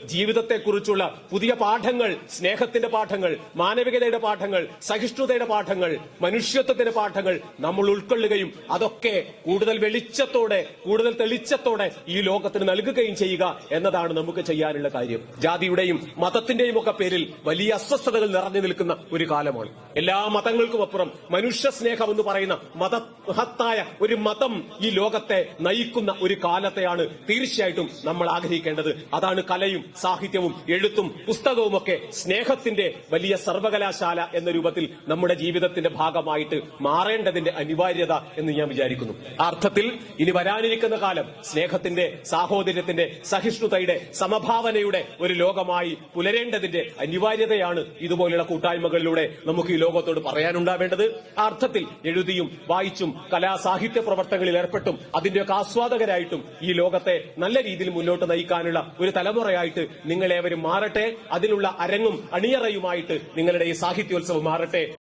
ജീവിതത്തെക്കുറിച്ചുള്ള പുതിയ പാഠങ്ങൾ, സ്നേഹത്തിന്റെ പാഠങ്ങൾ, മാനവികതയുടെ പാഠങ്ങൾ, സഹിഷ്ണുതയുടെ പാഠങ്ങൾ, മനുഷ്യത്വത്തിന്റെ പാഠങ്ങൾ നമ്മൾ ഉൾക്കൊള്ളുകയും അതൊക്കെ കൂടുതൽ വെളിച്ചത്തോടെ, കൂടുതൽ തെളിച്ചത്തോടെ ഈ ലോകത്തിന് നൽകുകയും ചെയ്യുക എന്നതാണ് നമുക്ക് ചെയ്യാനുള്ള കാര്യം. ജാതിയുടെയും മതത്തിന്റെയും ഒക്കെ പേരിൽ വലിയ അസ്വസ്ഥതകൾ നിറഞ്ഞു നിൽക്കുന്ന ഒരു കാലമാണ്. എല്ലാ മതങ്ങൾക്കും അപ്പുറം മനുഷ്യ സ്നേഹം എന്ന് പറയുന്ന മഹത്തായ ഒരു മതം ഈ ലോകത്തെ നയിക്കുന്ന ഒരു കാലത്തെയാണ് തീർച്ചയായിട്ടും നമ്മൾ ആഗ്രഹിക്കേണ്ടത്. അതാണ് കലയും സാഹിത്യവും എഴുത്തും പുസ്തകവും ഒക്കെ സ്നേഹത്തിന്റെ വലിയ സർവകലാശാല എന്ന രൂപത്തിൽ നമ്മുടെ ജീവിതത്തിന്റെ ഭാഗമായിട്ട് മാറേണ്ടതിന്റെ അനിവാര്യത എന്ന് ഞാൻ വിചാരിക്കുന്നു. ആ അർത്ഥത്തിൽ ഇനി വരാനിരിക്കുന്ന കാലം സ്നേഹത്തിന്റെ, സാഹോദര്യത്തിന്റെ, സഹിഷ്ണുതയുടെ, സമഭാവനയുടെ ഒരു ലോകമായി പുലരേണ്ടതിന്റെ അനിവാര്യതയാണ് ഇതുപോലുള്ള കൂട്ടായ്മകളിലൂടെ നമുക്ക് ഈ ലോകത്തോട് പറയാനുണ്ടാവേണ്ടത്. ആ അർത്ഥത്തിൽ എഴുതിയും വായിച്ചും കലാസാഹിത്യ പ്രവർത്തനങ്ങളിൽ ഏർപ്പെട്ടും അതിന്റെയൊക്കെ ആസ്വാദകരായിട്ടും ഈ ലോകത്തെ നല്ല രീതിയിൽ മുന്നോട്ട് നയിക്കാനുള്ള ഒരു തലമുറയായിട്ട് നിങ്ങളേവരും മാറട്ടെ. അതിനുള്ള അരങ്ങും അണിയറയുമായിട്ട് നിങ്ങളുടെ ഈ സാഹിത്യോത്സവം മാറട്ടെ.